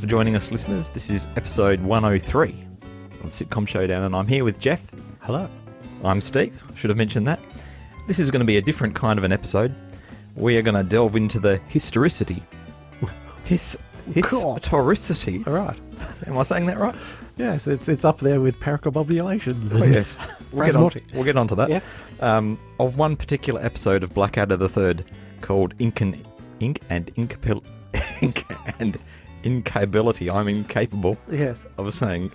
for joining us, listeners. This is episode 103 of Sitcom Showdown, and I'm here with Jeff. Hello. I'm Steve. Should have mentioned that. This is going to be a different kind of an episode. We are going to delve into the historicity. Historicity. All right. Am I saying that right? Yes, it's up there with pericobobulations. Oh, yes. We'll get on to that. Yes. Of one particular episode of Blackadder the Third called Ink and Incapability. I'm incapable Yes. of saying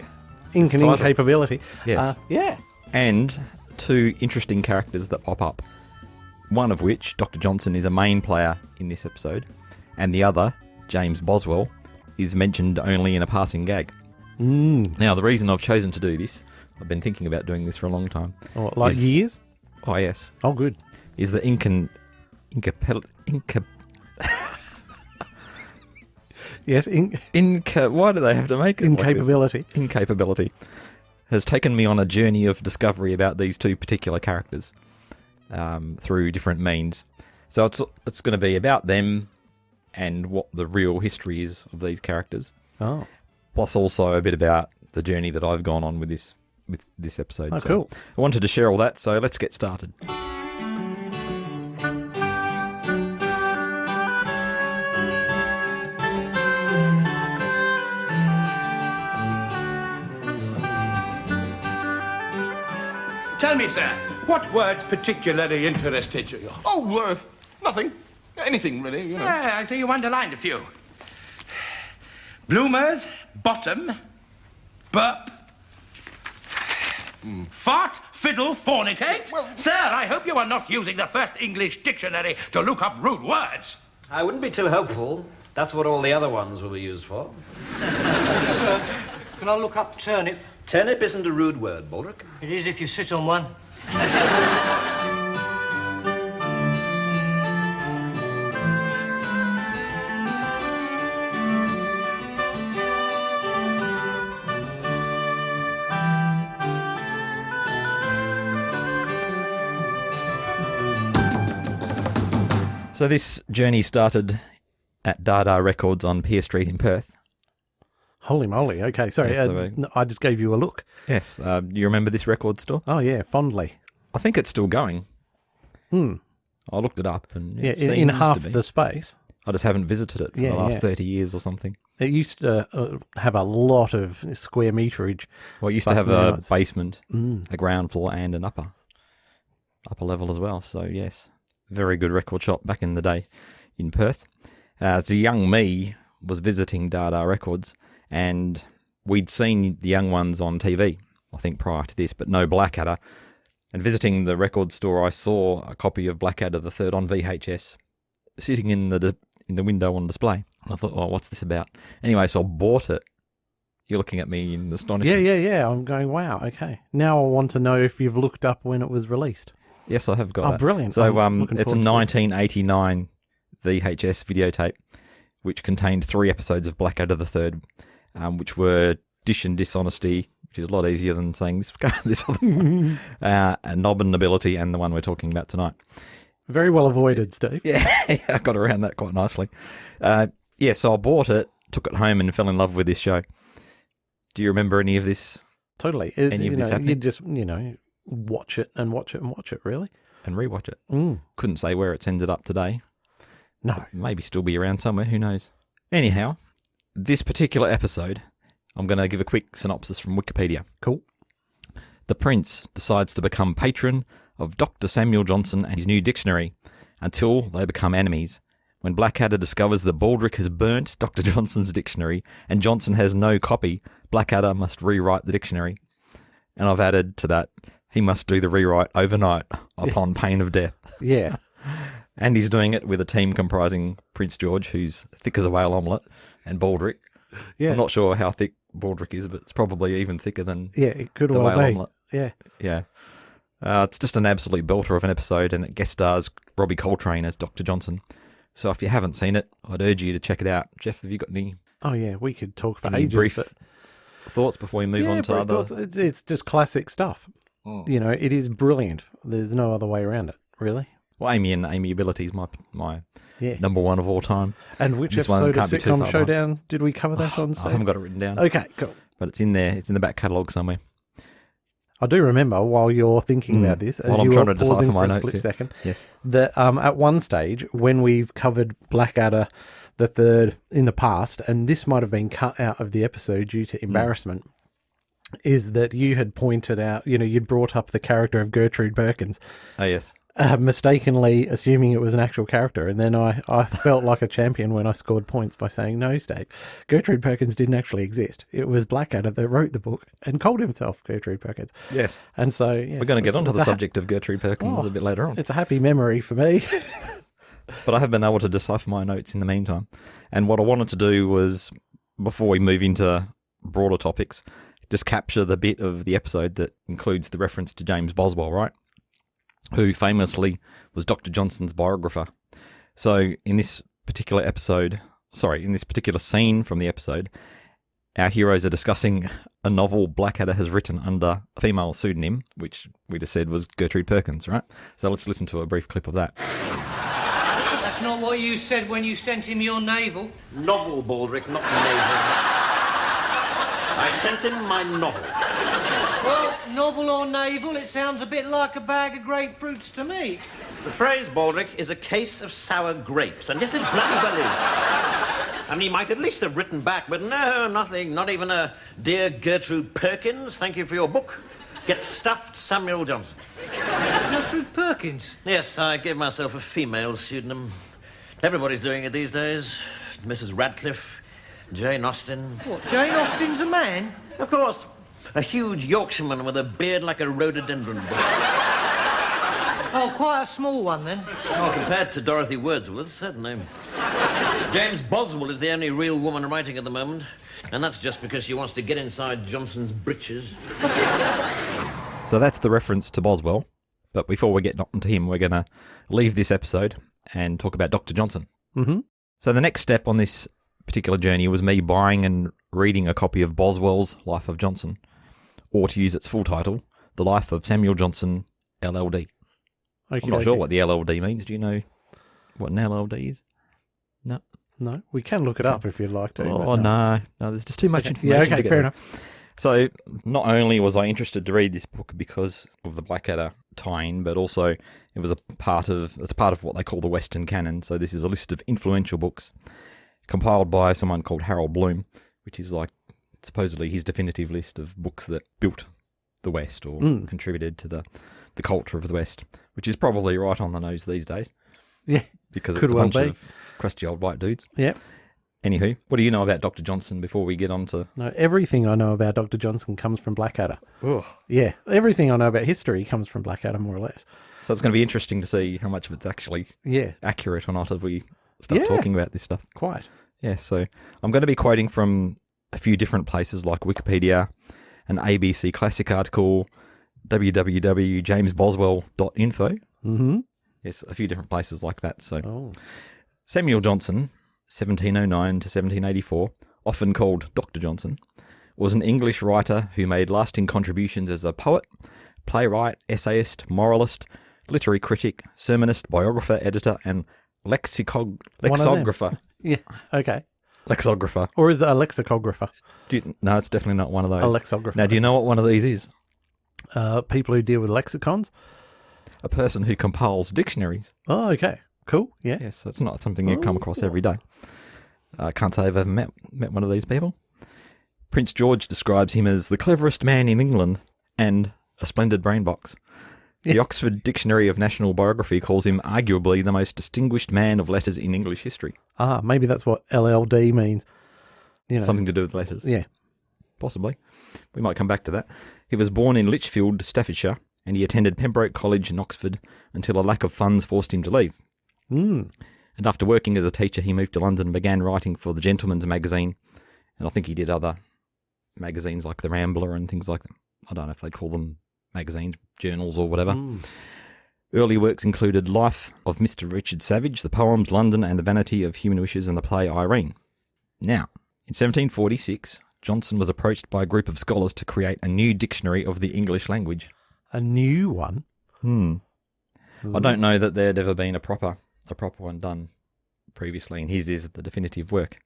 Ink and title. Incapability. Yes. Yeah. And two interesting characters that pop up. One of which, Dr. Johnson, is a main player in this episode, and the other, James Boswell, is mentioned only in a passing gag. Now, the reason I've chosen to do this, I've been thinking about doing this for a long time. Oh, like years? Oh, yes. Oh, good. Is the Yes, why do they have to make it incapability. like this? Incapability has taken me on a journey of discovery about these two particular characters through different means. So it's going to be about them and what the real history is of these characters. Oh. Plus also a bit about the journey that I've gone on with this episode. Oh, so cool. I wanted to share all that, so let's get started. Tell me, sir, what words particularly interested you? Oh, nothing. Anything, really, you know. Yeah, I see you underlined a few. Bloomers, bottom, burp, fart, fiddle, fornicate. Well- Sir, I hope you are not using the first English dictionary to look up rude words. I wouldn't be too helpful. That's what all the other ones will be used for. Sir, can I look up turnip? Turnip isn't a rude word, Baldrick. It is if you sit on one. So this journey started at Dada Records on Pier Street in Perth. Holy moly. Okay, sorry. Yes, so, I just gave you a look. Yes, you remember this record store? Oh, yeah, fondly. I think it's still going. I looked it up, and Yeah, it in seems half to be. the space. I just haven't visited it for Yeah, the last yeah. 30 years or something. It used to have a lot of square meterage. Well, it used to But have now a it's- basement, a ground floor, and an upper level as well. So yes, very good record shop back in the day in Perth. As a young me was visiting Dada Records, and we'd seen the young ones on TV, I think prior to this, but no Blackadder. And visiting the record store, I saw a copy of Blackadder the Third on VHS sitting in the window on display. I thought, oh, what's this about? Anyway, so I bought it. You're looking at me in astonishment. Yeah. I'm going, wow, okay. Now I want to know if you've looked up when it was released. Yes, I have got that. Brilliant. So I'm looking it's a forward to this. 1989 VHS videotape, which contained 3 episodes of Blackadder the Third, which were Dish and Dishonesty, which is a lot easier than saying this other one, and Knob and Nobility, and the one we're talking about tonight. Very well avoided, Steve. Yeah, I got around that quite nicely. So I bought it, took it home, and fell in love with this show. Do you remember any of this? Totally. Any of this happening? You just, watch it and watch it and watch it, really. And rewatch it. Mm. Couldn't say where it's ended up today. No. Maybe still be around somewhere, who knows. Anyhow, this particular episode, I'm going to give a quick synopsis from Wikipedia. Cool. The Prince decides to become patron of Dr. Samuel Johnson and his new dictionary until they become enemies. When Blackadder discovers that Baldrick has burnt Dr. Johnson's dictionary and Johnson has no copy, Blackadder must rewrite the dictionary. And I've added to that, he must do the rewrite overnight upon pain of death. Yeah. And he's doing it with a team comprising Prince George, who's thick as a whale omelette, and Baldrick. Yes. I'm not sure how thick Baldrick is, but it's probably even thicker than Yeah, it could the well whale be. omelette. Yeah. Yeah. It's just an absolute belter of an episode, and it guest stars Robbie Coltrane as Dr. Johnson. So if you haven't seen it, I'd urge you to check it out. Jeff, have you got any Oh, yeah, we could talk for Any ages. brief but thoughts before we move on to brief other... thoughts. It's just classic stuff. Oh. It is brilliant. There's no other way around it, really. Well, Amy and Amiability is my Yeah. number one of all time. And which This one episode of can't be too Sitcom far Showdown did we cover that on stage? I haven't got it written down, Okay, cool. but it's in there. It's in the back catalogue somewhere. I do remember while you're thinking about this, as While I'm you trying were to decipher pausing my for a notes split here. second, Yes. that at one stage when we've covered Blackadder the third in the past, and this might have been cut out of the episode due to embarrassment, is that you had pointed out, you'd brought up the character of Gertrude Perkins, Oh, yes. mistakenly assuming it was an actual character, and then I felt like a champion when I scored points by saying, no, Steve, Gertrude Perkins didn't actually exist. It was Blackadder that wrote the book and called himself Gertrude Perkins. Yes. And so, yes, We're going to get onto it's the subject of Gertrude Perkins a bit later on. It's a happy memory for me. But I have been able to decipher my notes in the meantime. And what I wanted to do was, before we move into broader topics, just capture the bit of the episode that includes the reference to James Boswell, right? Who famously was Dr. Johnson's biographer. So in this particular scene from the episode, our heroes are discussing a novel Blackadder has written under a female pseudonym, which we just said was Gertrude Perkins, right? So let's listen to a brief clip of that. That's not what you said when you sent him your navel. Novel, Baldrick, not navel. I sent him my novel. Well, novel or navel, it sounds a bit like a bag of grapefruits to me. The phrase, Baldrick, is a case of sour grapes, and yes, it bloody well is. And he might at least have written back, but no, nothing, not even a dear Gertrude Perkins, thank you for your book. Get stuffed, Samuel Johnson. Gertrude Perkins? Yes, I gave myself a female pseudonym. Everybody's doing it these days. Mrs. Radcliffe, Jane Austen. What, Jane Austen's a man? Of course. A huge Yorkshireman with a beard like a rhododendron bush. Oh, quite a small one, then. Oh, compared to Dorothy Wordsworth, certainly. James Boswell is the only real woman writing at the moment, and that's just because she wants to get inside Johnson's breeches. So that's the reference to Boswell. But before we get onto him, we're going to leave this episode and talk about Dr. Johnson. Mm-hmm. So the next step on this particular journey was me buying and reading a copy of Boswell's Life of Johnson, or to use its full title, The Life of Samuel Johnson, LLD. I'm not sure what the LLD means. Do you know what an LLD is? No. No, we can look it up if you'd like to. Oh, no, there's just too much information. Yeah, to okay, get fair there. enough. So not only was I interested to read this book because of the Blackadder tie-in, but also it was part of what they call the Western canon. So this is a list of influential books compiled by someone called Harold Bloom, which is like supposedly his definitive list of books that built the West or contributed to the culture of the West, which is probably right on the nose these days. Yeah, because could it's a well bunch be. of crusty old white dudes. Yep. Anywho, what do you know about Dr. Johnson before we get on to... No, everything I know about Dr. Johnson comes from Blackadder. Ugh. Yeah, everything I know about history comes from Blackadder, more or less. So it's going to be interesting to see how much of it's actually accurate or not as we start talking about this stuff. Quite. Yeah, so I'm going to be quoting from a few different places like Wikipedia, an ABC Classic article, www.jamesboswell.info. Mm-hmm. Yes, a few different places like that. So Samuel Johnson, 1709 to 1784, often called Dr. Johnson, was an English writer who made lasting contributions as a poet, playwright, essayist, moralist, literary critic, sermonist, biographer, editor, and lexicographer. Yeah, okay. Lexographer. Or is it a lexicographer? No, it's definitely not one of those. A lexographer. Now, do you know what one of these is? People who deal with lexicons? A person who compiles dictionaries. Oh, okay. Cool, yeah. Yes, that's not something you come across every day. I can't say I've ever met one of these people. Prince George describes him as the cleverest man in England and a splendid brain box. The Oxford Dictionary of National Biography calls him arguably the most distinguished man of letters in English history. Ah, maybe that's what LLD means. You know. Something to do with letters. Yeah. Possibly. We might come back to that. He was born in Lichfield, Staffordshire, and he attended Pembroke College in Oxford until a lack of funds forced him to leave. And after working as a teacher, he moved to London and began writing for the Gentleman's Magazine. And I think he did other magazines like The Rambler and things like that. I don't know if they'd call them magazines, journals or whatever. Early works included Life of Mr. Richard Savage, the poems London and the Vanity of Human Wishes, and the play Irene. Now, in 1746, Johnson was approached by a group of scholars to create a new dictionary of the English language. A new one? I don't know that there'd ever been a proper one done previously, and his is the definitive work.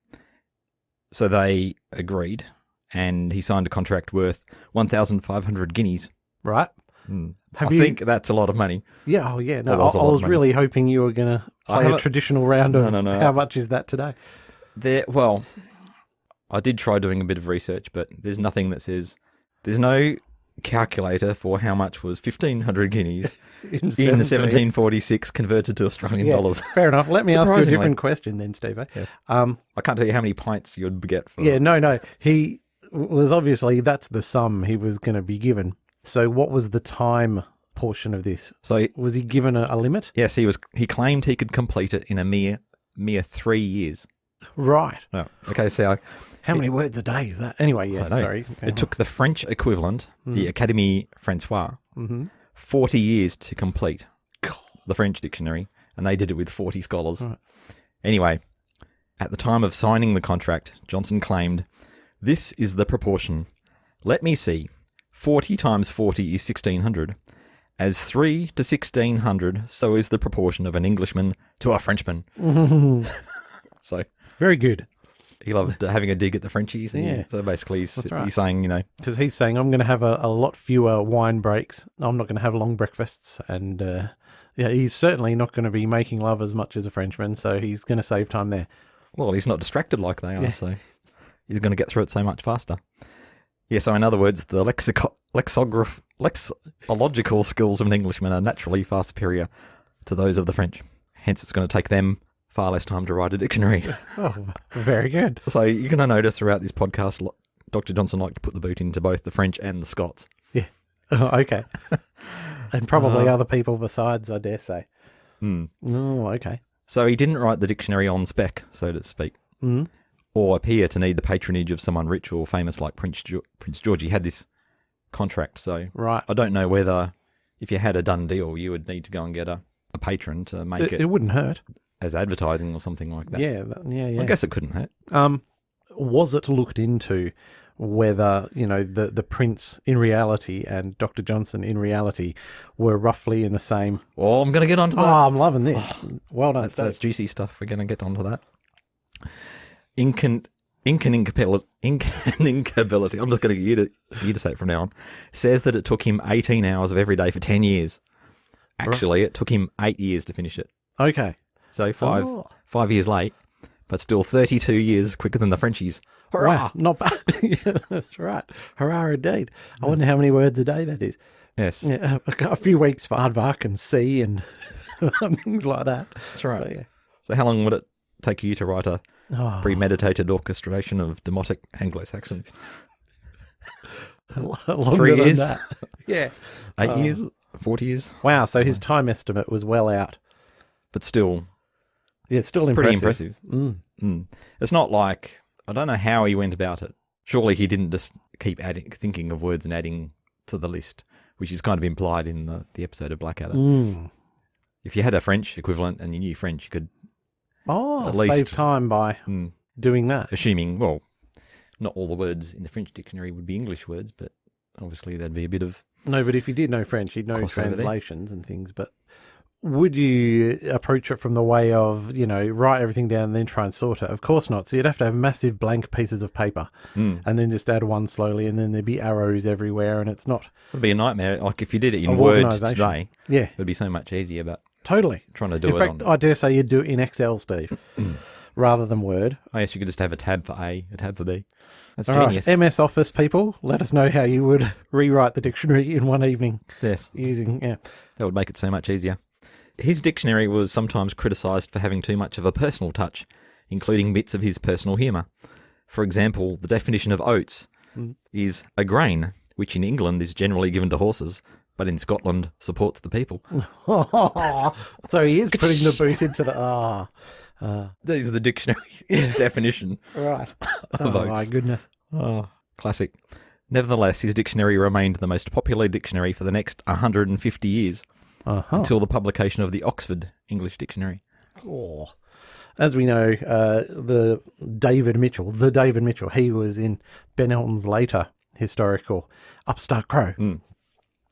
So they agreed, and he signed a contract worth 1,500 guineas. Right. I think that's a lot of money. Yeah, oh yeah. No, That was a I lot of was money. really hoping you were going to play a haven't- traditional round of No. how much is that today? Well, I did try doing a bit of research, but there's nothing that says... There's no calculator for how much was 1,500 guineas in 1746 converted to Australian dollars. Fair enough. Let me ask you a Surprisingly. different question then, Steve. Yes. I can't tell you how many pints you'd get for... Yeah, no. He was obviously, that's the sum he was going to be given. So what was the time portion of this? So, Was he given a limit? yes, he claimed he could complete it in a mere 3 years. Right. Oh, okay, so How many words a day is that? Anyway, yes, I know. sorry. It took the French equivalent, the Académie Française, 40 years to complete the French dictionary, and they did it with 40 scholars. Right. Anyway, at the time of signing the contract, Johnson claimed, "This is the proportion. Let me see. 40 times 40 is 1,600. As 3 to 1,600, so is the proportion of an Englishman to a Frenchman." So Very good. he loved having a dig at the Frenchies. And Yeah. So basically he's right. saying, Because he's saying, I'm going to have a lot fewer wine breaks. I'm not going to have long breakfasts. And he's certainly not going to be making love as much as a Frenchman. So he's going to save time there. well, he's not distracted like they are, Yeah. so he's going to get through it so much faster. Yeah, so in other words, the lexicological skills of an Englishman are naturally far superior to those of the French. Hence, it's going to take them far less time to write a dictionary. Oh, very good. So you're going to notice throughout this podcast, Dr. Johnson liked to put the boot into both the French and the Scots. Yeah. Oh, okay. And probably other people besides, I dare say. Oh, okay. So he didn't write the dictionary on spec, so to speak, or appear to need the patronage of someone rich or famous like Prince George. He had this contract, so Right. I don't know whether if you had a done deal, you would need to go and get a patron to make It wouldn't hurt. as advertising or something like that. Yeah. I guess it couldn't hurt. Was it looked into whether, the Prince in reality and Dr. Johnson in reality were roughly in the same... Oh, I'm going to get onto that. Oh, I'm loving this. Well done, Steve. That's juicy stuff. We're going to get onto that. Incapability. I'm just going to get you to say it from now on. Says that it took him 18 hours of every day for 10 years. Actually, it took him 8 years to finish it. Okay. So 5 years late, but still 32 years quicker than the Frenchies. Hurrah! Wow, not bad. Yeah, that's right. Hurrah indeed. I wonder how many words a day that is. Yes, Yeah, a few weeks for aardvark and sea and things like that. that's right. So, yeah. So how long would it take you to write a Oh, premeditated orchestration of demotic Anglo-Saxon? longer 3 than years? that. Yeah. 8 years? 40 years? Wow, so his time estimate was well out. But still Yeah, still pretty impressive. impressive. It's not like, I don't know how he went about it. Surely he didn't just keep thinking of words and adding to the list, which is kind of implied in the episode of Blackadder. If you had a French equivalent and you knew French, you could, Oh, At least- save time by doing that. assuming, well, not all the words in the French dictionary would be English words, but obviously there'd be a bit of... No, but if you did know French, you'd know Crossover there. translations and things. But would you approach it from the way of, write everything down and then try and sort it? Of course not. So you'd have to have massive blank pieces of paper and then just add one slowly, and then there'd be arrows everywhere, and it's not It'd be a nightmare. Like if you did it in Of Word organisation. today, Yeah, it would be so much easier, but totally. trying to do In it fact, on... I dare say you'd do it in Excel, Steve, rather than Word. I guess you could just have a tab for A, a tab for B. That's All genius. right, MS Office people, let us know how you would rewrite the dictionary in one evening Yes, using, that would make it so much easier. His dictionary was sometimes criticised for having too much of a personal touch, including bits of his personal humour. For example, the definition of oats is a grain, which in England is generally given to horses, but in Scotland supports the people. So he is putting the boot into the... These are the dictionary definition right. of Oh, oats. my goodness. Oh, classic. Nevertheless, his dictionary remained the most popular dictionary for the next 150 years, until the publication of the Oxford English Dictionary. Oh. As we know, the David Mitchell, he was in Ben Elton's later historical Upstart Crow.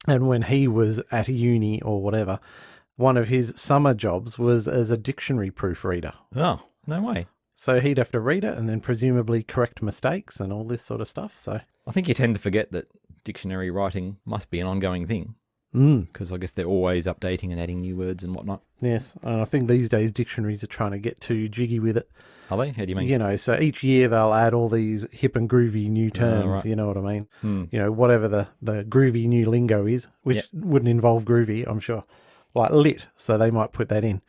And when he was at uni or whatever, one of his summer jobs was as a dictionary proofreader. Oh, no way. So he'd have to read it and then presumably correct mistakes and all this sort of stuff. So I think you tend to forget that dictionary writing must be an ongoing thing, Mm. because I guess they're always updating and adding new words and whatnot. Yes, and I think these days dictionaries are trying to get too jiggy with it. Are they? How do you mean? You know, so each year they'll add all these hip and groovy new terms, right. you know what I mean? Hmm. You know, whatever the groovy new lingo is, which Yep. wouldn't involve groovy, I'm sure. Like lit, so they might put that in.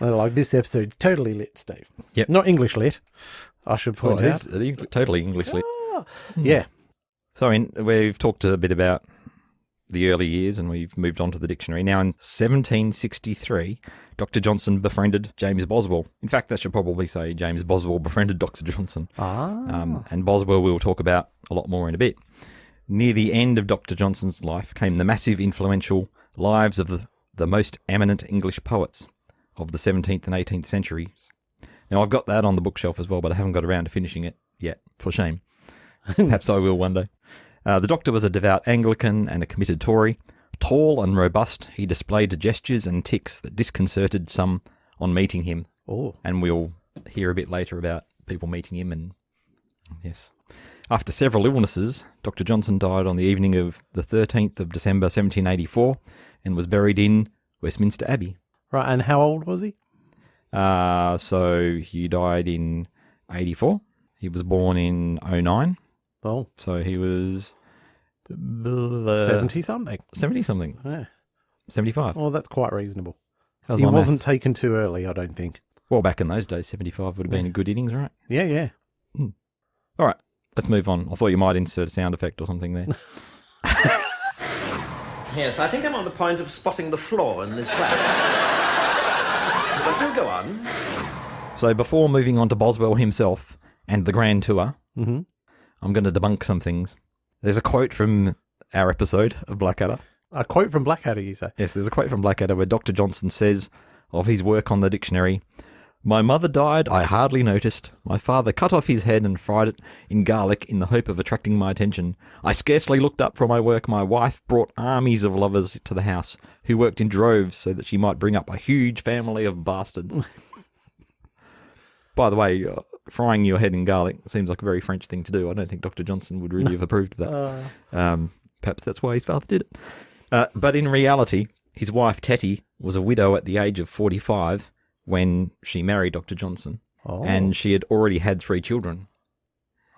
They're like, this episode's totally lit, Steve. Yep. Not English lit, I should Well, point it out. is totally English lit. Yeah. So we've talked a bit about the early years and we've moved on to the dictionary. Now in 1763, Dr. Johnson befriended James Boswell. In fact, that should probably say James Boswell befriended Dr. Johnson. And Boswell we'll talk about a lot more in a bit. Near the end of Dr. Johnson's life came the massive influential lives of the most eminent English poets of the 17th and 18th centuries. Now I've got that on the bookshelf as well, but I haven't got around to finishing it yet, for shame. Perhaps I will one day. The doctor was a devout Anglican and a committed Tory. Tall and robust, he displayed gestures and tics that disconcerted some on meeting him. Oh. And we'll hear a bit later about people meeting him. And yes. After several illnesses, Dr. Johnson died on the evening of the 13th of December 1784 and was buried in Westminster Abbey. Right, and how old was he? So he died in 84. He was born in 09. Oh, So he was 70-something. 70-something. Yeah. 75. Well, that's quite reasonable. How's He my wasn't maths? taken too early, I don't think. Well, back in those days, 75 would have been a good innings, right? Yeah, yeah. All right, let's move on. I thought you might insert a sound effect or something there. Yes, I think I'm on the point of spotting the flaw in this plan. But do go on. So before moving on to Boswell himself and the Grand Tour, Mm-hmm. I'm going to debunk some things. There's a quote from our episode of Blackadder. A quote from Blackadder, you say? Yes, there's a quote from Blackadder where Dr. Johnson says of his work on the dictionary, "My mother died, I hardly noticed. My father cut off his head and fried it in garlic in the hope of attracting my attention. I scarcely looked up from my work. My wife brought armies of lovers to the house who worked in droves so that she might bring up a huge family of bastards." By the way, frying your head in garlic seems like a very French thing to do. I don't think Dr. Johnson would really have approved of that. Perhaps that's why his father did it. But in reality, his wife Tetty was a widow at the age of 45 when she married Dr. Johnson, Oh. and she had already had 3 children.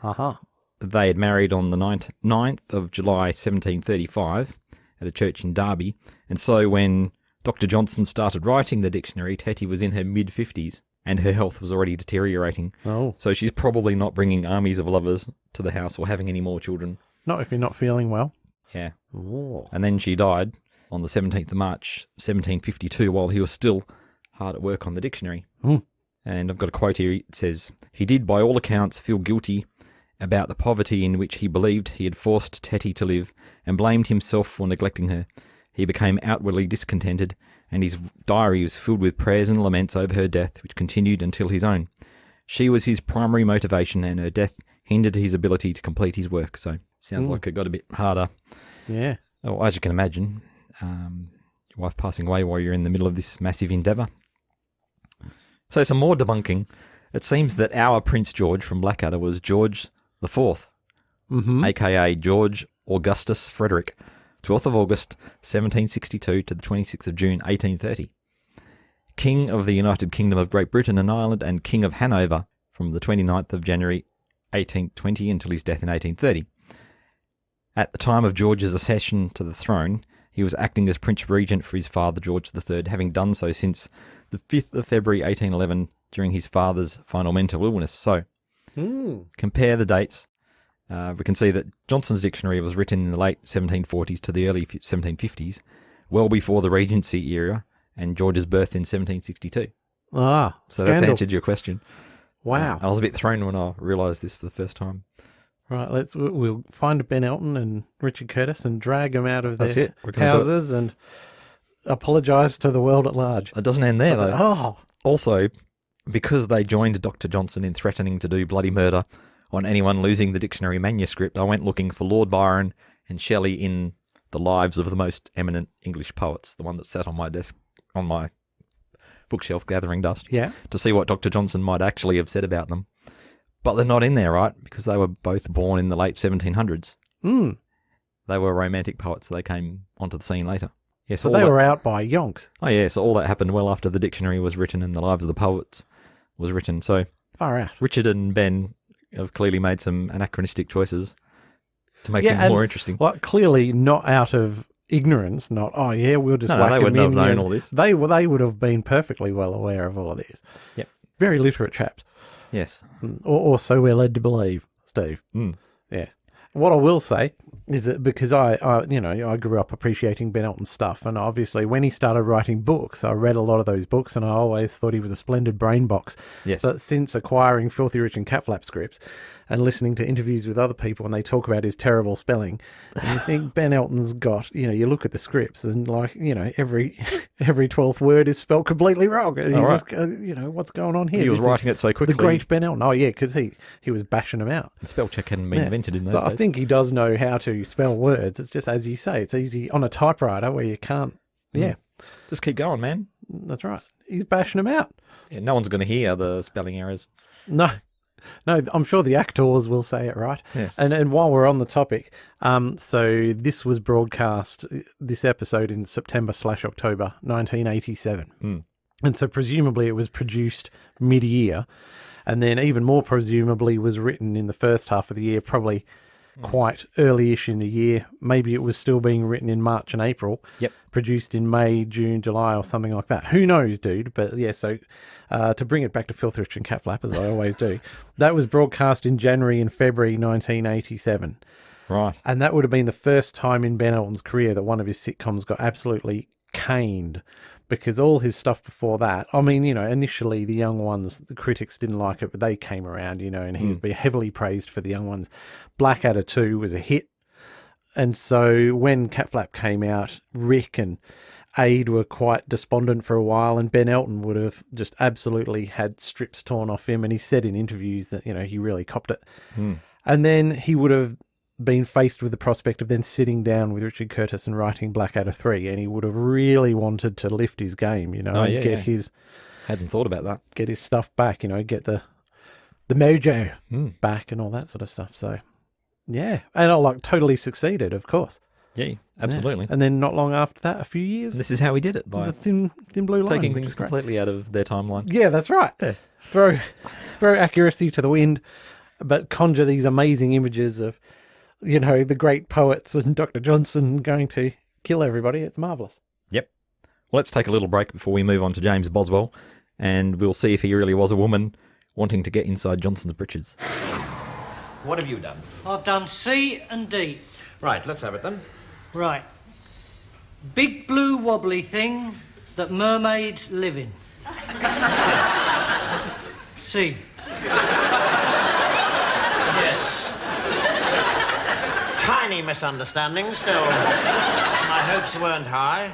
Uh-huh. They had married on the 9th of July 1735 at a church in Derby, and so when Dr. Johnson started writing the dictionary, Tetty was in her mid-50s, and her health was already deteriorating. Oh. So she's probably not bringing armies of lovers to the house or having any more children. Not if you're not feeling well. Yeah. Oh. And then she died on the 17th of March, 1752, while he was still hard at work on the dictionary. Mm. And I've got a quote here. It says, "He did by all accounts feel guilty about the poverty in which he believed he had forced Tetty to live, and blamed himself for neglecting her. He became outwardly discontented, and his diary was filled with prayers and laments over her death, which continued until his own. She was his primary motivation, and her death hindered his ability to complete his work." So sounds like it got a bit harder. Yeah. Oh, as you can imagine, your wife passing away while you're in the middle of this massive endeavour. So some more debunking. It seems that our Prince George from Blackadder was George IV, a.k.a. George Augustus Frederick, 12th of August, 1762 to the 26th of June, 1830. King of the United Kingdom of Great Britain and Ireland, and King of Hanover from the 29th of January, 1820 until his death in 1830. At the time of George's accession to the throne, he was acting as Prince Regent for his father George III, having done so since the 5th of February 1811 during his father's final mental illness. So, compare the dates. We can see that Johnson's dictionary was written in the late 1740s to the early 1750s, well before the Regency era, and George's birth in 1762. Ah, So scandal. that's answered your question. Wow. I was a bit thrown when I realised this for the first time. Right, we'll find Ben Elton and Richard Curtis and drag them out of That's their it. We're gonna do it. houses and apologise to the world at large. It doesn't end there, though. Oh, Also, because they joined Dr. Johnson in threatening to do bloody murder on anyone losing the dictionary manuscript, I went looking for Lord Byron and Shelley in the lives of the most eminent English poets, the one that sat on my desk on my bookshelf gathering dust Yeah. to see what Dr. Johnson might actually have said about them. But they're not in there, right? Because they were both born in the late 1700s. Mm. They were romantic poets, so they came onto the scene later. Yeah, So all they that- were out by yonks. Oh, yeah, so all that happened well after the dictionary was written and the Lives of the Poets was written. So Far out. Richard and Ben have clearly made some anachronistic choices to make things and, more interesting. Well, clearly not out of ignorance, not, oh, yeah, we'll just No, whack they 'em wouldn't have in, known you know. all this. They would have been perfectly well aware of all of this. Yep. Very literate chaps. Yes. Or so we're led to believe, Steve. Mm. Yes. What I will say is that because I grew up appreciating Ben Elton's stuff, and obviously when he started writing books, I read a lot of those books, and I always thought he was a splendid brain box. Yes. But since acquiring Filthy Rich and Cat Flap scripts and listening to interviews with other people when they talk about his terrible spelling, and you think Ben Elton's got, you look at the scripts and every 12th word is spelled completely wrong. And you right. just go, what's going on here? He was This is writing it so quickly. The great Ben Elton. Oh, yeah, because he was bashing them out. The spell check hadn't been Yeah. invented in those So days. I think he does know how to spell words. It's just, as you say, it's easy on a typewriter where you can't. Yeah, Just keep going, man. that's right. He's bashing them out. Yeah, no one's going to hear the spelling errors. No, I'm sure the actors will say it right. Yes. And while we're on the topic, so this was broadcast, this episode in September/October 1987. And so presumably it was produced mid-year, and then even more presumably was written in the first half of the year, probably quite early-ish in the year. Maybe it was still being written in March and April. Yep. Produced in May, June, July, or something like that. Who knows, dude? But yeah, so to bring it back to Filthy Rich and Cat Flap, as I always do, that was broadcast in January and February 1987. Right. And that would have been the first time in Ben Elton's career that one of his sitcoms got absolutely caned, because all his stuff before that, I mean, initially the young ones, the critics didn't like it, but they came around, and he was heavily praised for the young ones. Blackadder 2 was a hit. And so when Cat Flap came out, Rick and Aid were quite despondent for a while, and Ben Elton would have just absolutely had strips torn off him. And he said in interviews that, he really copped it. And then he would have been faced with the prospect of then sitting down with Richard Curtis and writing Blackadder 3, and he would have really wanted to lift his game, and get his Hadn't thought about that. get his stuff back, get the mojo back and all that sort of stuff. So yeah, and I totally succeeded, of course. Yeah, absolutely. And then not long after that, a few years, This is how he did it, by the thin blue line, taking which things is great. completely out of their timeline. Yeah, that's right. Throw accuracy to the wind, but conjure these amazing images of, the great poets and Dr. Johnson going to kill everybody. It's marvellous. Yep. Well, let's take a little break before we move on to James Boswell, and we'll see if he really was a woman wanting to get inside Johnson's breeches. What have you done? I've done C and D. Right, let's have it then. Right. Big blue wobbly thing that mermaids live in. C. Yes. Tiny misunderstanding still. My hopes weren't high.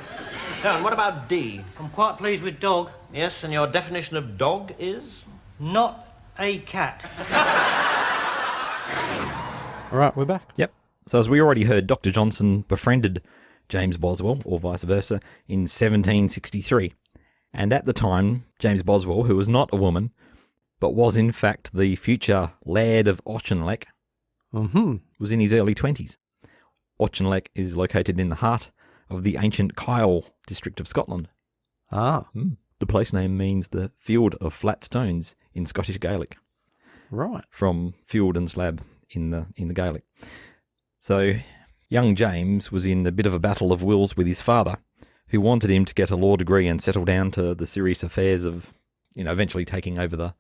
Oh, and what about D? I'm quite pleased with dog. Yes, and your definition of dog is? Not a cat. All right, we're back. Yep. So as we already heard, Dr. Johnson befriended James Boswell, or vice versa, in 1763. And at the time, James Boswell, who was not a woman, but was in fact the future Laird of Auchinleck, was in his early 20s. Auchinleck is located in the heart of the ancient Kyle district of Scotland. Ah, The place name means the field of flat stones in Scottish Gaelic, right. from field and slab in the Gaelic. So young James was in a bit of a battle of wills with his father, who wanted him to get a law degree and settle down to the serious affairs of, eventually taking over the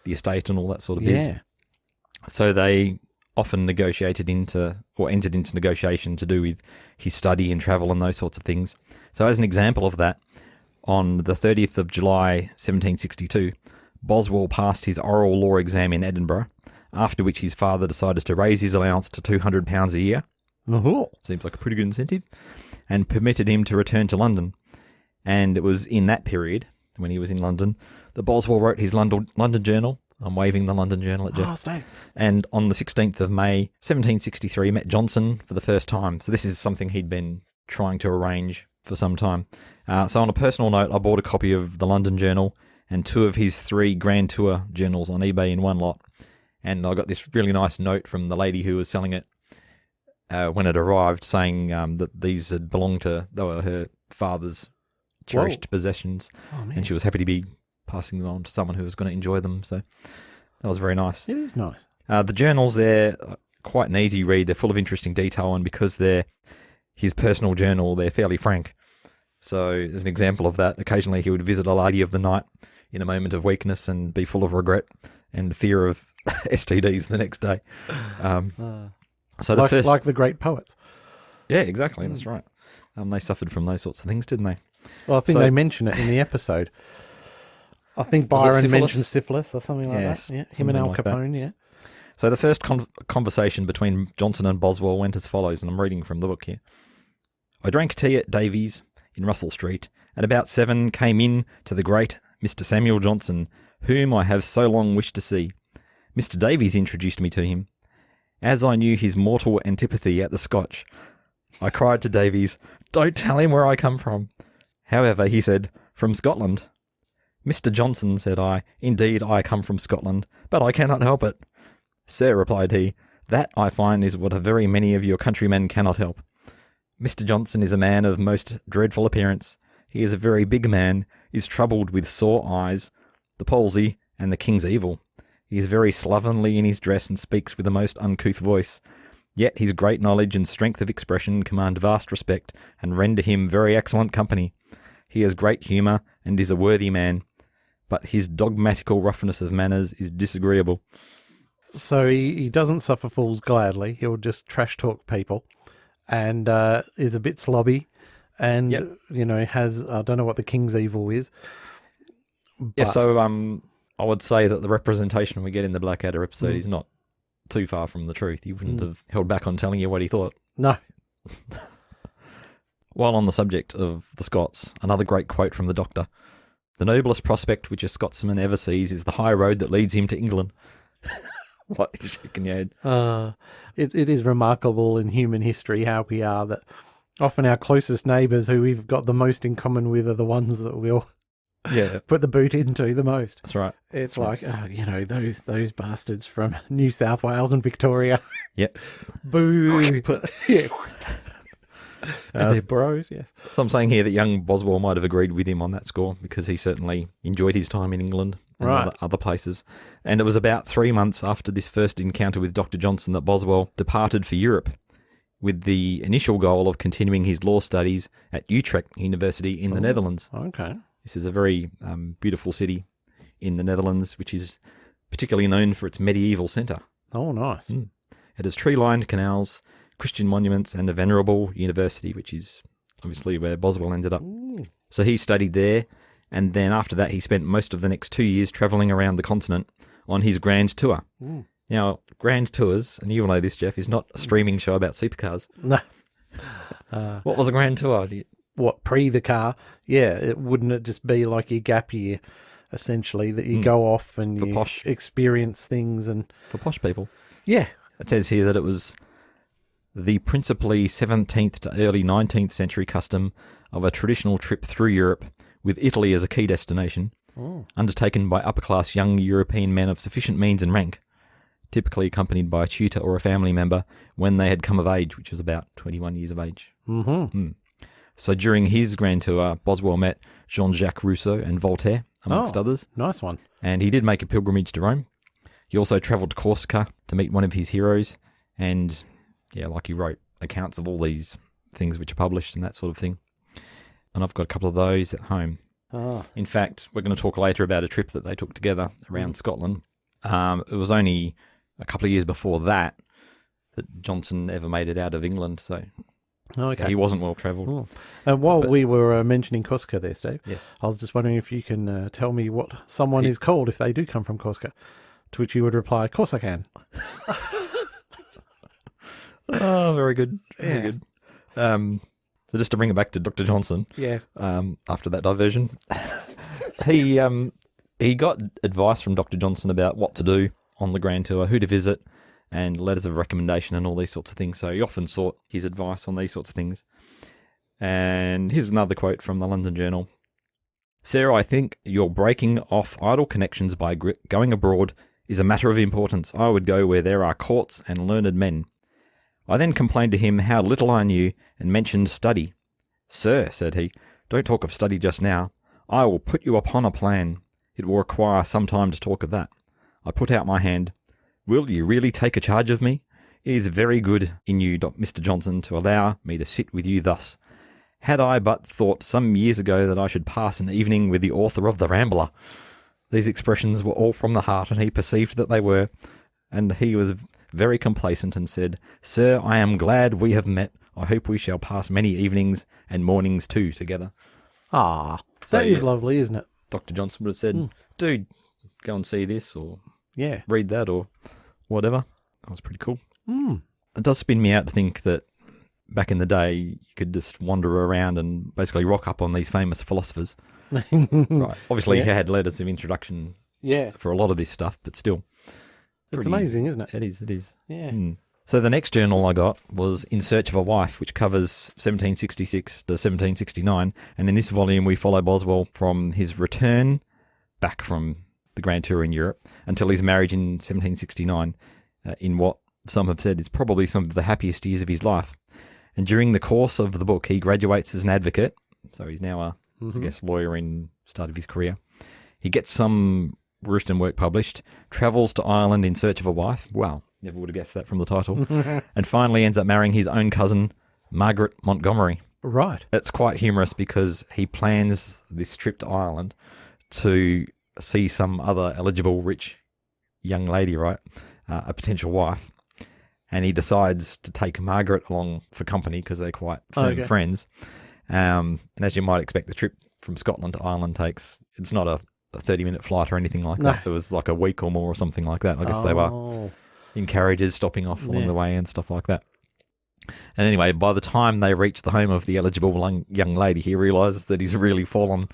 estate and all that sort of biz. Yeah. So they often entered into negotiation to do with his study and travel and those sorts of things. So as an example of that, on the 30th of July 1762, Boswell passed his oral law exam in Edinburgh, after which his father decided to raise his allowance to £200 a year. Seems like a pretty good incentive. And permitted him to return to London. And it was in that period, when he was in London, that Boswell wrote his London Journal. I'm waving the London Journal at Jeff. Steve. And on the 16th of May, 1763, met Johnson for the first time. So this is something he'd been trying to arrange for some time. So on a personal note, I bought a copy of the London Journal and 2 of his 3 Grand Tour journals on eBay in one lot. And I got this really nice note from the lady who was selling it when it arrived, saying that these had belonged to, they were her father's cherished possessions. Oh, man. And she was happy to be passing them on to someone who was going to enjoy them. So that was very nice. It is nice. The journals, they're quite an easy read. They're full of interesting detail, and because they're his personal journal, they're fairly frank. So as an example of that, occasionally he would visit a lady of the night in a moment of weakness and be full of regret and fear of STDs the next day. So like the great poets. Yeah, exactly. That's right. They suffered from those sorts of things, didn't they? Well, I think they mention it in the episode. I think Byron mentions syphilis or something like that. Yeah, him and Al Capone, yeah. So the first conversation between Johnson and Boswell went as follows, and I'm reading from the book here. I drank tea at Davies in Russell Street, and about 7 came in to the great Mr. Samuel Johnson, whom I have so long wished to see. Mr. Davies introduced me to him. As I knew his mortal antipathy at the Scotch, I cried to Davies, "Don't tell him where I come from." However, he said, "From Scotland." "Mr. Johnson," said I, "indeed I come from Scotland, but I cannot help it." "Sir," replied he, "that, I find, is what a very many of your countrymen cannot help. Mr. Johnson is a man of most dreadful appearance. He is a very big man, is troubled with sore eyes, the palsy, and the king's evil. He is very slovenly in his dress and speaks with a most uncouth voice. Yet his great knowledge and strength of expression command vast respect and render him very excellent company. He has great humour and is a worthy man, but his dogmatical roughness of manners is disagreeable." So he doesn't suffer fools gladly. He'll just trash talk people, and is a bit slobby, and has, I don't know what the king's evil is. Yeah, so I would say that the representation we get in the Blackadder episode is not too far from the truth. He wouldn't have held back on telling you what he thought. No. While on the subject of the Scots, another great quote from the Doctor. "The noblest prospect which a Scotsman ever sees is the high road that leads him to England." What is shaking your head? It is remarkable in human history how we are that often our closest neighbours who we've got the most in common with are the ones that we'll put the boot into the most. That's right. It's like, those bastards from New South Wales and Victoria. Yep. Boo. Yeah. They're bros, yes. So I'm saying here that young Boswell might have agreed with him on that score because he certainly enjoyed his time in England and other places. And it was about 3 months after this first encounter with Dr. Johnson that Boswell departed for Europe with the initial goal of continuing his law studies at Utrecht University in the Netherlands. Okay. This is a very beautiful city in the Netherlands, which is particularly known for its medieval centre. Oh, nice. It has tree-lined canals, Christian monuments, and a venerable university, which is obviously where Boswell ended up. So he studied there, and then after that he spent most of the next 2 years travelling around the continent on his grand tour. Now, grand tours, and you'll know this, Jeff, is not a streaming show about supercars. No. What was a grand tour? What, pre the car? Yeah, wouldn't it just be like your gap year, essentially, that you go off and you experience things and... For posh people. Yeah. It says here that it was the principally 17th to early 19th century custom of a traditional trip through Europe, with Italy as a key destination, undertaken by upper-class young European men of sufficient means and rank, typically accompanied by a tutor or a family member when they had come of age, which was about 21 years of age. So during his grand tour, Boswell met Jean-Jacques Rousseau and Voltaire, amongst others. Nice one. And he did make a pilgrimage to Rome. He also travelled to Corsica to meet one of his heroes, and he wrote accounts of all these things which are published and that sort of thing. And I've got a couple of those at home. In fact, we're going to talk later about a trip that they took together around Scotland. It was only a couple of years before that Johnson ever made it out of England, so he wasn't well travelled. While we were mentioning Corsica there, Steve, yes. I was just wondering if you can tell me what someone is called if they do come from Corsica, to which you would reply, Corsican. Oh, very good. Very good. So just to bring it back to Dr. Johnson, yes. After that diversion, he got advice from Dr. Johnson about what to do on the grand tour, who to visit, and letters of recommendation and all these sorts of things. So he often sought his advice on these sorts of things. And here's another quote from the London Journal. Sir, I think your breaking off idle connections by going abroad is a matter of importance. I would go where there are courts and learned men. I then complained to him how little I knew and mentioned study. Sir, said he, don't talk of study just now. I will put you upon a plan. It will require some time to talk of that. I put out my hand. Will you really take a charge of me? It is very good in you, Mr. Johnson, to allow me to sit with you thus. Had I but thought some years ago that I should pass an evening with the author of The Rambler. These expressions were all from the heart, and he perceived that they were, and he was very complacent and said, Sir, I am glad we have met. I hope we shall pass many evenings and mornings too together. Ah, So, that is yeah. lovely, isn't it? Dr. Johnson would have said, dude, go and see this or Yeah. read that or whatever. That was pretty cool. Mm. It does spin me out to think that back in the day, you could just wander around and basically rock up on these famous philosophers. Right. Obviously, Yeah. he had letters of introduction Yeah. for a lot of this stuff, but still. It's pretty- amazing, isn't it? It is, it is. Yeah. So the next journal I got was In Search of a Wife, which covers 1766 to 1769. And in this volume, we follow Boswell from his return back from the Grand Tour in Europe until his marriage in 1769, in what some have said is probably some of the happiest years of his life. And during the course of the book, he graduates as an advocate. So he's now a, I guess, lawyer in start of his career. He gets some written work published, travels to Ireland in search of a wife. Wow, never would have guessed that from the title. And finally ends up marrying his own cousin, Margaret Montgomery. Right. It's quite humorous because he plans this trip to Ireland to see some other eligible rich young lady, right? A potential wife. And he decides to take Margaret along for company because they're quite firm friends. And as you might expect, the trip from Scotland to Ireland it's not a 30-minute flight or anything like that. It was like a week or more or something like that. I guess they were in carriages stopping off along the way and stuff like that. And anyway, by the time they reach the home of the eligible young lady, he realises that he's really fallen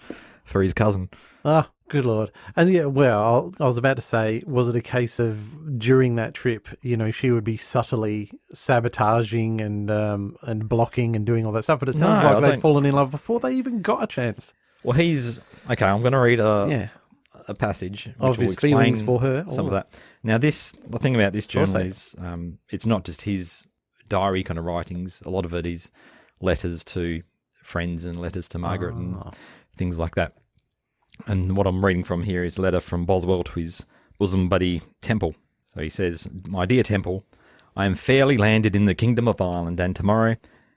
for his cousin. Ah, good Lord. And yeah, well, I was about to say, was it a case of during that trip, she would be subtly sabotaging and blocking and doing all that stuff, but it sounds No, like I they'd don't- fallen in love before they even got a chance. Well, okay, I'm going to read a passage which Of will his feelings explain for her. some of that. Now, the thing about this journal Also- is it's not just his diary kind of writings. A lot of it is letters to friends and letters to Margaret and things like that. And what I'm reading from here is a letter from Boswell to his bosom buddy Temple. So he says, My dear Temple, I am fairly landed in the kingdom of Ireland, and tomorrow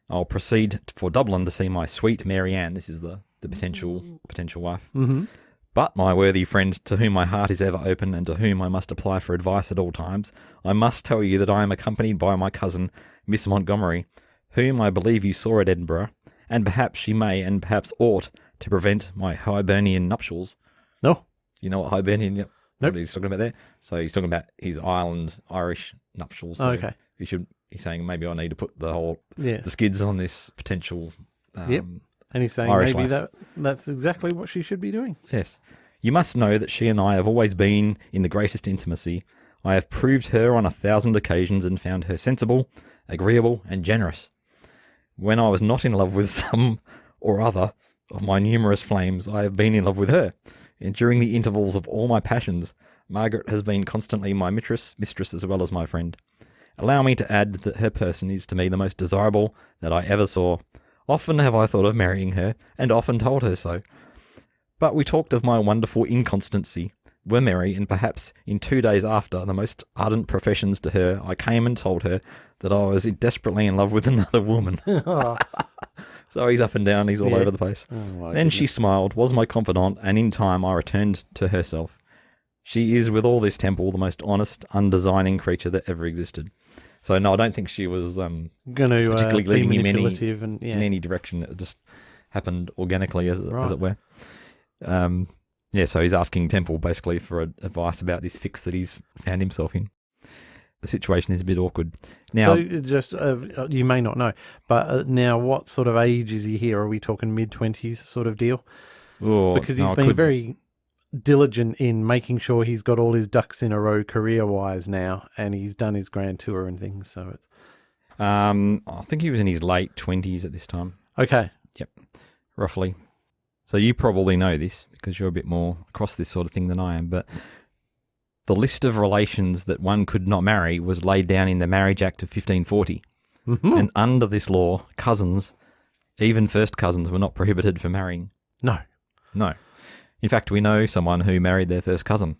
I'll proceed for Dublin to see my sweet Mary Ann. This is the potential wife. Mm-hmm. But, my worthy friend, to whom my heart is ever open and to whom I must apply for advice at all times, I must tell you that I am accompanied by my cousin, Miss Montgomery, whom I believe you saw at Edinburgh, and perhaps she may and perhaps ought to prevent my Hibernian nuptials. No. You know what Hibernian? Yep. Nope. What he's talking about there? So he's talking about his Irish nuptials. So Okay. He's saying maybe I need to put the Yeah. skids on this potential. Yep. And he's saying Irish maybe lass. that's exactly what she should be doing. Yes. You must know that she and I have always been in the greatest intimacy. I have proved her on 1,000 occasions and found her sensible, agreeable, and generous. When I was not in love with some or other of my numerous flames, I have been in love with her. And during the intervals of all my passions, Margaret has been constantly my mistress as well as my friend. Allow me to add that her person is to me the most desirable that I ever saw. Often have I thought of marrying her, and often told her so. But we talked of my wonderful inconstancy, were merry, and perhaps in 2 days after the most ardent professions to her, I came and told her that I was desperately in love with another woman. So he's up and down, he's all over the place. Then she smiled, was my confidant, and in time I returned to herself. She is, with all this Temple, the most honest, undesigning creature that ever existed. So no, I don't think she was Going to particularly be leading him manipulative and in any direction. It just happened organically, as it were. So he's asking Temple basically for advice about this fix that he's found himself in. The situation is a bit awkward. Now, so just you may not know, but now what sort of age is he here? Are we talking mid-20s sort of deal? Because he's been very diligent in making sure he's got all his ducks in a row career-wise now, and he's done his grand tour and things. So it's I think he was in his late 20s at this time. okay. Yep, roughly. So you probably know this because you're a bit more across this sort of thing than I am, but the list of relations that one could not marry was laid down in the Marriage Act of 1540. Mm-hmm. And under this law, cousins, even first cousins, were not prohibited from marrying. No. No. In fact, we know someone who married their first cousin.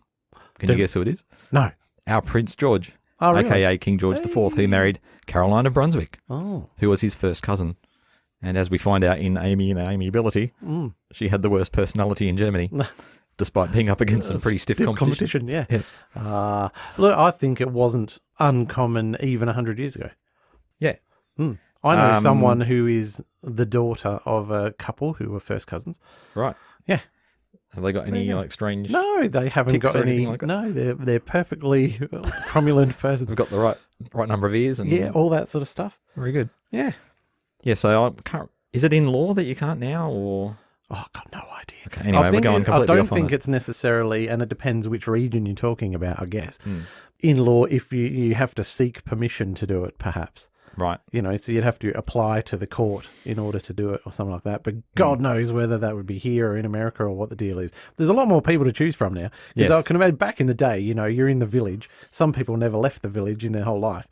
Can you guess who it is? No. Our Prince George, Oh, really? a.k.a. King George IV, who married Caroline of Brunswick, Oh. who was his first cousin. And as we find out in Amy and Amiability, she had the worst personality in Germany, despite being up against some pretty stiff competition. Yeah. Yes. Look, I think it wasn't uncommon even 100 years ago. Yeah. I know someone who is the daughter of a couple who were first cousins. Right. Yeah. Have they got any like strange... No, they haven't tics got or any. anything like that? No, they're perfectly cromulent person. They've got the right number of ears? And Yeah, all that sort of stuff. Very good. Yeah. Yeah, so I can't... Is it in law that you can't now, or... Oh, I've got no idea. Okay, anyway, we're going I completely don't off on think it. it's necessarily, and it depends which region you're talking about, I guess. In law, if you have to seek permission to do it, perhaps. Right. You know, so you'd have to apply to the court in order to do it or something like that. But God knows whether that would be here or in America or what the deal is. There's a lot more people to choose from now. Because Yes. I can imagine back in the day, you know, you're in the village. Some people never left the village in their whole life.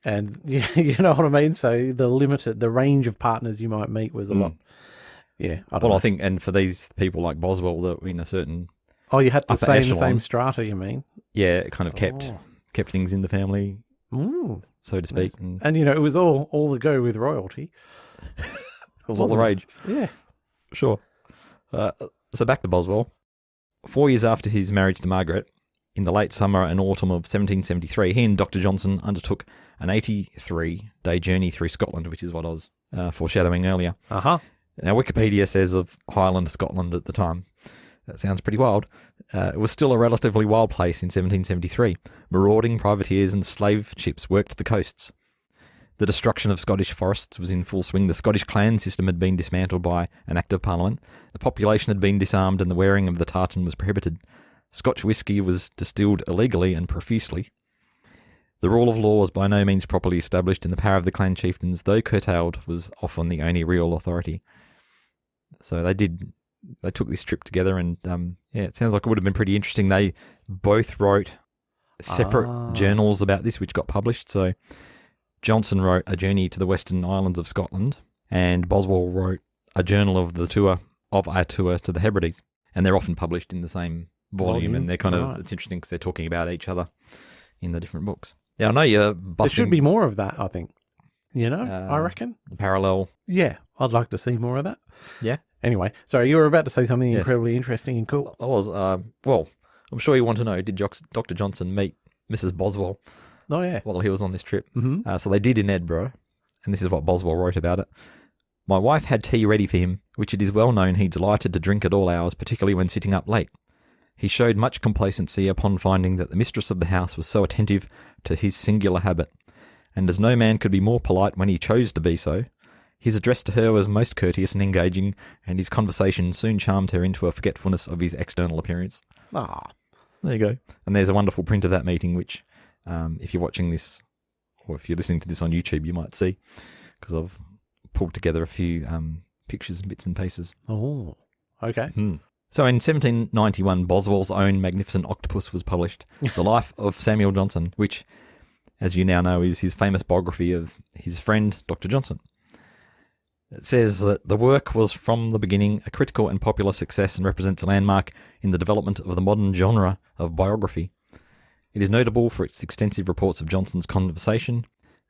And you know what I mean? So the range of partners you might meet was a lot. Yeah. I don't know. I think, and for these people like Boswell that were in a certain... Oh, you had to upper stay in the echelon. same strata, you mean? Yeah, it kind of kept things in the family, Mm. so to speak. And And, you know, it was all the go with royalty. it was all the rage. Yeah. Sure. So back to Boswell. 4 years after his marriage to Margaret, in the late summer and autumn of 1773, he and Dr. Johnson undertook an 83-day journey through Scotland, which is what I was foreshadowing earlier. Uh-huh. Now, Wikipedia says of Highland Scotland at the time. That sounds pretty wild. It was still a relatively wild place in 1773. Marauding privateers and slave ships worked the coasts. The destruction of Scottish forests was in full swing. The Scottish clan system had been dismantled by an Act of Parliament. The population had been disarmed and the wearing of the tartan was prohibited. Scotch whisky was distilled illegally and profusely. The rule of law was by no means properly established, and the power of the clan chieftains, though curtailed, was often the only real authority. So they took this trip together, and it sounds like it would have been pretty interesting. They both wrote separate journals about this, which got published. So Johnson wrote A Journey to the Western Islands of Scotland, and Boswell wrote a journal of our tour to the Hebrides, and they're often published in the same volume, and they're kind of, it's interesting because they're talking about each other in the different books. Yeah, I know you're busting... There should be more of that, I think. You know, I reckon. The parallel. Yeah, I'd like to see more of that. Yeah. Anyway, sorry, you were about to say something Yes. incredibly interesting and cool. I was, well, I'm sure you want to know, did Dr. Johnson meet Mrs. Boswell Oh, yeah. while he was on this trip? Mm-hmm. So they did in Edinburgh, and this is what Boswell wrote about it. My wife had tea ready for him, which it is well known he delighted to drink at all hours, particularly when sitting up late. He showed much complacency upon finding that the mistress of the house was so attentive to his singular habit, and as no man could be more polite when he chose to be so, his address to her was most courteous and engaging, and his conversation soon charmed her into a forgetfulness of his external appearance. Ah. There you go. And there's a wonderful print of that meeting, which, if you're watching this, or if you're listening to this on YouTube, you might see, because I've pulled together a few pictures and bits and pieces. Oh, okay. So in 1791, Boswell's own magnificent octopus was published, The Life of Samuel Johnson, which, as you now know, is his famous biography of his friend, Dr. Johnson. It says that the work was from the beginning a critical and popular success and represents a landmark in the development of the modern genre of biography. It is notable for its extensive reports of Johnson's conversation.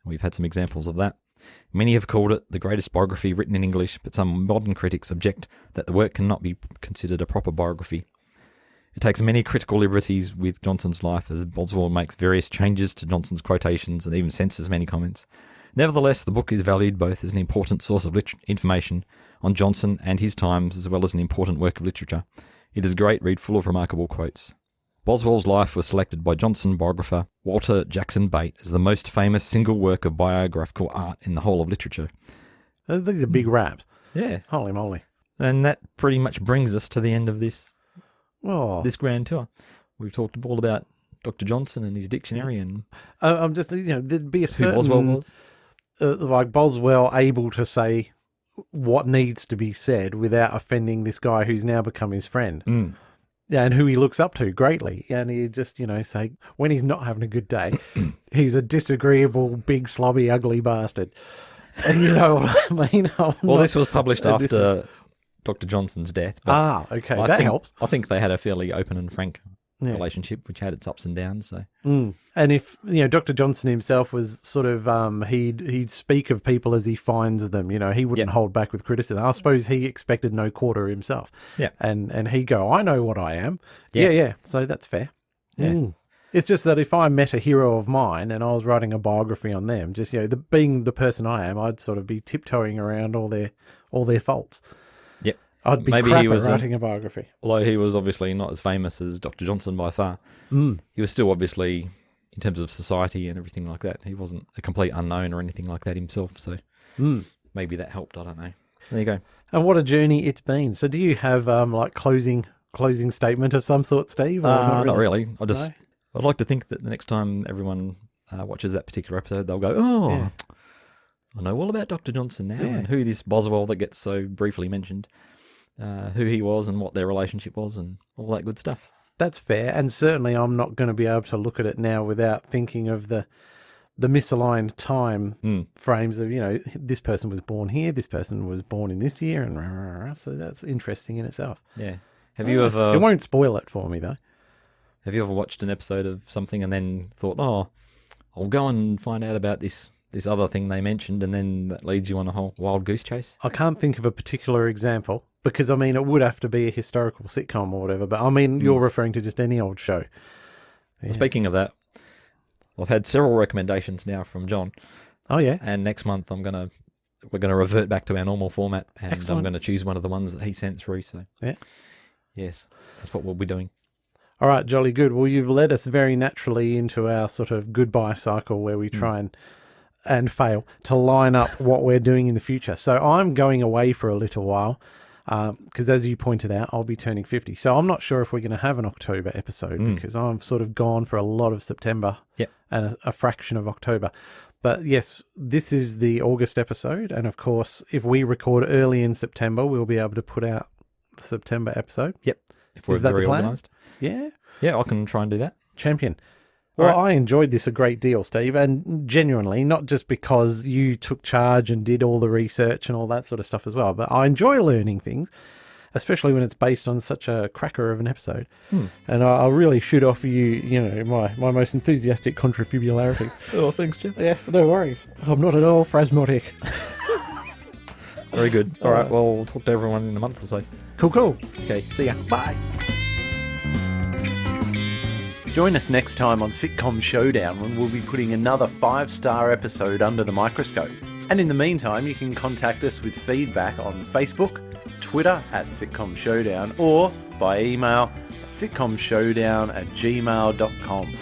We've had some examples of that. Many have called it the greatest biography written in English, but some modern critics object that the work cannot be considered a proper biography. It takes many critical liberties with Johnson's life, as Boswell makes various changes to Johnson's quotations and even censors many comments. Nevertheless, the book is valued both as an important source of information on Johnson and his times, as well as an important work of literature. It is a great read full of remarkable quotes. Boswell's life was selected by Johnson biographer Walter Jackson Bate as the most famous single work of biographical art in the whole of literature. These are big raps. Yeah. Holy moly. And that pretty much brings us to the end of this Oh. this grand tour. We've talked all about Dr. Johnson and his dictionary and I'm just, there'd be a who certain... Boswell was. Like Boswell able to say what needs to be said without offending this guy who's now become his friend. Yeah, and who he looks up to greatly. And he just, say, when he's not having a good day, he's a disagreeable, big, slobby, ugly bastard. And you know what I mean? This was published after Dr. Johnson's death. But okay, that helps. I think they had a fairly open and frank relationship, which had its ups and downs. So, and if Dr. Johnson himself was sort of he'd speak of people as he finds them. He wouldn't hold back with criticism. I suppose he expected no quarter himself. Yeah, and he'd go, "I know what I am." Yeah. So that's fair. Yeah. It's just that if I met a hero of mine and I was writing a biography on them, just being the person I am, I'd sort of be tiptoeing around all their faults. Yep. I'd be crap at writing a biography. Although he was obviously not as famous as Dr. Johnson by far, he was still obviously, in terms of society and everything like that, he wasn't a complete unknown or anything like that himself. So maybe that helped. I don't know. There you go. And what a journey it's been. So do you have like closing statement of some sort, Steve? Or not really. I'd like to think that the next time everyone watches that particular episode, they'll go, I know all about Dr. Johnson now and who this Boswell that gets so briefly mentioned, who he was and what their relationship was and all that good stuff. That's fair. And certainly I'm not going to be able to look at it now without thinking of the misaligned time frames of, this person was born here, this person was born in this year, and so that's interesting in itself. Yeah. Have you ever... It won't spoil it for me, though. Have you ever watched an episode of something and then thought, I'll go and find out about this other thing they mentioned, and then that leads you on a whole wild goose chase? I can't think of a particular example because, it would have to be a historical sitcom or whatever, but you're referring to just any old show. Yeah. Speaking of that, I've had several recommendations now from John. Oh, yeah? And next month we're going to revert back to our normal format, and Excellent. I'm going to choose one of the ones that he sent through. So, yes, that's what we'll be doing. All right, jolly good. Well, you've led us very naturally into our sort of goodbye cycle where we try and fail to line up what we're doing in the future. So I'm going away for a little while because, as you pointed out, I'll be turning 50. So I'm not sure if we're going to have an October episode because I'm sort of gone for a lot of September and a fraction of October. But yes, this is the August episode. And of course, if we record early in September, we'll be able to put out the September episode. Yep. If we're very organised. Yeah. Yeah, I can try and do that. Champion. Well, I enjoyed this a great deal, Steve, and genuinely, not just because you took charge and did all the research and all that sort of stuff as well, but I enjoy learning things, especially when it's based on such a cracker of an episode. And I really should offer you, my most enthusiastic contribularities. Oh, thanks, Jeff. Yes, no worries. I'm not at all phrasmatic. Very good. All right, well, we'll talk to everyone in a month or so. Cool. Okay, see ya. Bye. Join us next time on Sitcom Showdown when we'll be putting another 5-star episode under the microscope. And in the meantime, you can contact us with feedback on Facebook, Twitter @Sitcom Showdown, or by email sitcomshowdown@gmail.com.